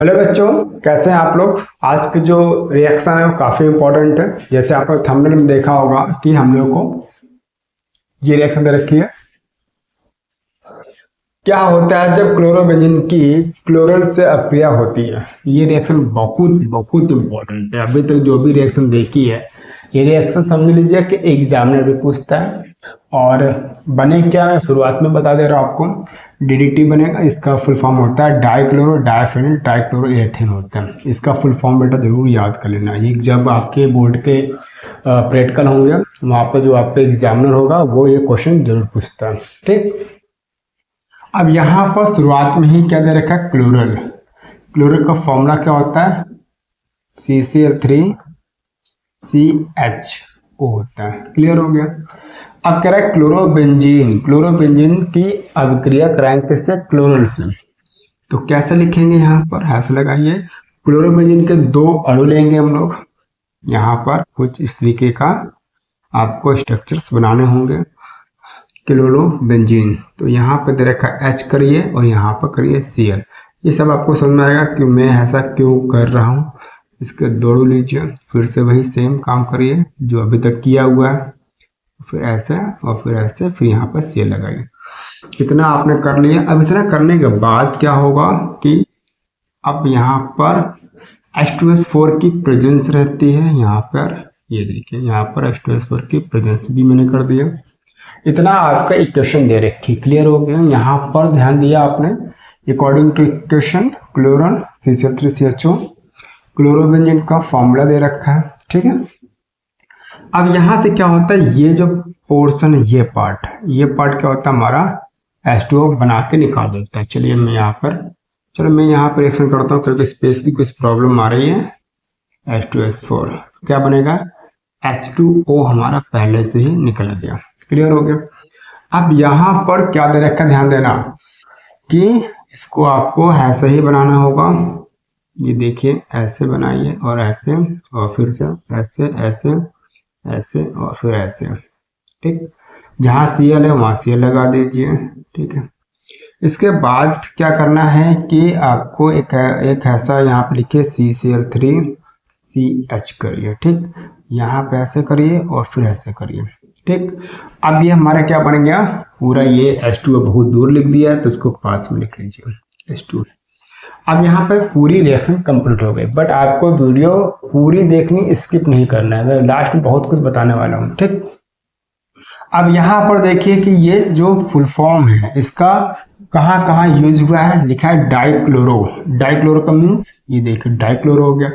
Hello बच्चों, कैसे हैं आप लोग। आज की जो रिएक्शन है वो काफ़ी इंपॉर्टेंट है। जैसे आपने थंबनेल में देखा होगा कि हम लोग को ये रिएक्शन दे रखी है। क्या होता है जब क्लोरोबेंजीन की क्लोरल से अक्रिया होती है। ये रिएक्शन बहुत बहुत इंपॉर्टेंट है। अभी तक जो भी रिएक्शन देखी है, ये रिएक्शन समझ लीजिए कि एग्जामिनर भी पूछता है। और बने क्या, मैं शुरुआत में बता दे रहा हूँ आपको। डीडीटी बनेगा, इसका फुल फॉर्म होता है डाइक्लोरो डाइफेनिल ट्राइक्लोरोएथेन होता है। इसका फुल फॉर्म बेटा जरूर याद कर लेना। ये जब आपके बोर्ड के प्रैक्टिकल होंगे वहाँ पर जो आपका एग्जामिनर होगा वो ये क्वेश्चन जरूर पूछता है। ठीक, अब यहाँ पर शुरुआत में ही क्या दे रखा है, क्लोरल। क्लोरल का फॉर्मूला क्या होता है, CCl3CHO होता है। क्लियर हो गया। अब कह रहा है क्लोरोबेंजीन, क्लोरोबेंजीन की अभिक्रिया कराएंगे किससे, क्लोरल से। तो कैसे लिखेंगे, यहाँ पर ऐसे लगाइए। क्लोरोबेंजीन के दो अणु लेंगे हम लोग। यहाँ पर कुछ इस तरीके का आपको स्ट्रक्चर्स बनाने होंगे। क्लोरोबेंजीन, तो यहाँ पे दे रखा H करिए और यहाँ पर करिए Cl। ये सब आपको समझ में आएगा कि मैं ऐसा क्यों कर रहा हूँ। इसके दौड़ू लीजिए, फिर से वही सेम काम करिए जो अभी तक किया हुआ है। फिर ऐसे और फिर ऐसे, फिर यहाँ पर Cl लगाइए। इतना आपने कर लिया। अब इतना करने के बाद क्या होगा कि अब यहाँ पर H2S4 की प्रेजेंस रहती है। यहाँ पर ये देखिए, यहाँ पर H2S4 की प्रेजेंस भी मैंने कर दिया। इतना आपका इक्वेशन दे रखी। क्लियर हो गया। यहाँ पर ध्यान दिया आपने, according to equation chloral CCl3CHO chlorobenzene का फॉर्मूला दे रखा है। ठीक है। अब यहाँ से क्या होता है, ये जो पोर्शन, ये पार्ट क्या होता है हमारा H2O बना के निकाल देता है। चलिए मैं यहाँ पर रिएक्शन करता हूँ क्योंकि स्पेस की कुछ प्रॉब्लम आ रही है। H2S4 क्या बनेगा, H2O हमारा पहले से ही निकल गया। क्लियर हो गया। अब यहाँ पर क्या दे रखा, ध्यान देना कि इसको आपको ऐसे ही बनाना होगा। ये देखिए, ऐसे बनाइए और ऐसे और फिर से ऐसे ऐसे ऐसे और फिर ऐसे। ठीक, जहाँ Cl है वहाँ Cl लगा दीजिए। ठीक है। इसके बाद क्या करना है कि आपको एक ऐसा यहाँ पे लिखिए CCl3CH करिए। ठीक, यहाँ पे ऐसे करिए और फिर ऐसे करिए। ठीक, अब ये हमारा क्या बन गया, पूरा ये H2O बहुत दूर लिख दिया है तो इसको पास में लिख लीजिए H2। अब यहाँ पे पूरी रिएक्शन कंप्लीट हो गई, बट आपको वीडियो पूरी देखनी, स्किप नहीं करना है। मैं लास्ट में बहुत कुछ बताने वाला हूँ। ठीक, अब यहाँ पर देखिए कि ये जो फुल फॉर्म है इसका कहाँ कहाँ यूज हुआ है, लिखा है डाइक्लोरो। डाइक्लोरो का मीन्स ये देखिए डाइक्लोरो हो गया।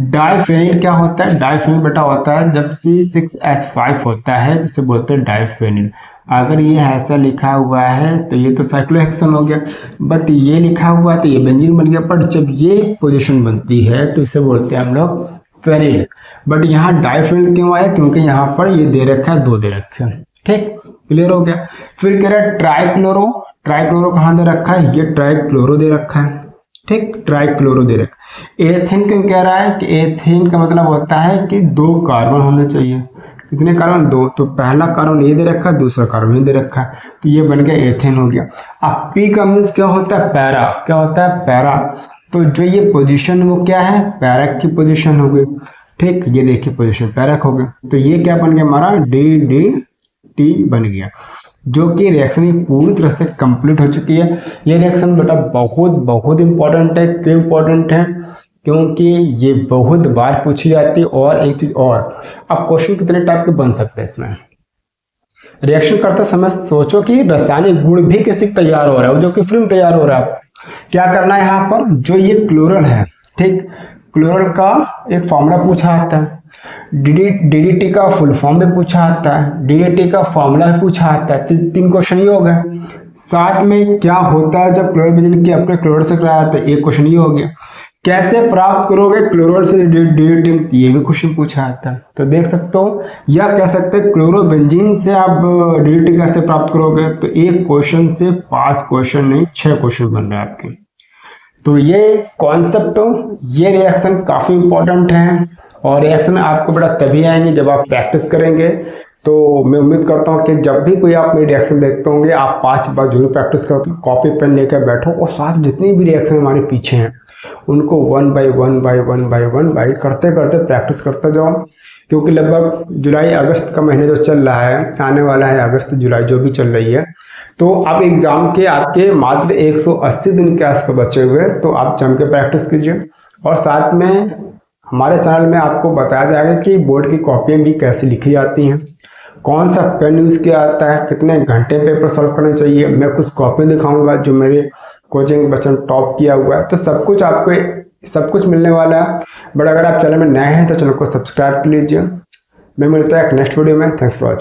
डाइफेनिल क्या होता है, डाइफेनिल बेटा होता है जब C6H5 होता है जिसे बोलते हैं डाइफेनिल। अगर ये ऐसा लिखा हुआ है तो ये तो साइक्लोहेक्सेन हो गया, बट ये लिखा हुआ है तो ये बेंजीन बन गया। पर जब ये पोजीशन बनती है तो इसे बोलते हैं हम लोग फेनिल। बट यहाँ डाइफेनिल क्यों आया, क्योंकि यहाँ पर ये दे रखा है, दो दे रखे हैं। ठीक, क्लियर हो गया। फिर कह रहा है ट्राइक्लोरो। ट्राइक्लोरो कहाँ दे रखा है, ये ट्राइक्लोरो दे रखा है। ठीक, ट्राइक्लोरो दे रखा है। एथेन क्यों कह रहा है कि एथेन का मतलब होता है कि दो कार्बन होने चाहिए। कितने कार्बन, दो। तो पहला कार्बन ये दे रखा है, दूसरा कार्बन ये दे रखा है, तो ये बन गया एथेन हो गया। अब पी का मीन्स क्या होता है, पैरा। क्या होता है, पैरा। तो जो ये पोजीशन वो क्या है, पैरा की पोजीशन हो गई। ठीक, ये देखिए पोजीशन पैरा हो गया। तो ये क्या बन गया हमारा, DDT बन गया, जो कि रिएक्शन पूरी तरह से कंप्लीट हो चुकी है। ये रिएक्शन बेटा बहुत बहुत इंपॉर्टेंट है। क्यों इंपॉर्टेंट है, क्योंकि ये बहुत बार पूछी जाती है। और एक चीज और, अब क्वेश्चन कितने टाइप के बन सकते हैं इसमें। रिएक्शन करते समय सोचो कि रासायनिक गुण भी किसी तैयार हो रहा है, जो कि फिल्म तैयार हो रहा है। क्या करना है, यहाँ पर जो ये क्लोरल है, ठीक, क्लोरल का एक फॉर्मूला पूछा आता है। DDT का फुल फॉर्म भी पूछा आता है, DDT का फॉर्मूला भी पूछा आता है। तीन क्वेश्चन ये हो गए। साथ में क्या होता है जब क्लोरोबेंजीन की अपने क्लोरल से कराया था, एक क्वेश्चन ये हो गया। कैसे प्राप्त करोगे क्लोरल से DDT, ये भी क्वेश्चन पूछा आता है। तो देख सकते हो, या कह सकते हैं क्लोरोबेंजीन से आप DDT कैसे प्राप्त करोगे। तो एक क्वेश्चन से 5 क्वेश्चन नहीं 6 क्वेश्चन बन रहे हैं आपके। तो ये कॉन्सेप्ट, ये रिएक्शन काफी इंपॉर्टेंट है। और रिएक्शन आपको बड़ा तभी आएंगे जब आप प्रैक्टिस करेंगे। तो मैं उम्मीद करता हूँ कि जब भी कोई आप मेरी रिएक्शन देखते होंगे, आप 5 बार जरूर प्रैक्टिस करते हो, कॉपी पेन लेकर बैठो और साथ जितनी भी रिएक्शन हमारे पीछे हैं उनको वन बाई करते करते प्रैक्टिस करते जाओ, क्योंकि लगभग जुलाई अगस्त का महीने जो चल रहा है, आने वाला है अगस्त जुलाई जो भी चल रही है, तो अब एग्ज़ाम के आपके मात्र 180 दिन के आसपास बचे हुए हैं, तो आप जम के प्रैक्टिस कीजिए। और साथ में हमारे चैनल में आपको बताया जाएगा कि बोर्ड की कॉपियाँ भी कैसे लिखी जाती हैं, कौन सा पेन यूज़ किया जाता है, कितने घंटे पेपर सॉल्व करने चाहिए। मैं कुछ कॉपी दिखाऊंगा जो मेरे कोचिंग बच्चों ने टॉप किया हुआ है, तो सब कुछ आपको सब कुछ मिलने वाला है। बट अगर आप चैनल में नए हैं तो चैनल को सब्सक्राइब कर लीजिए। मैं मिलता है एक नेक्स्ट वीडियो में। Thanks for watching.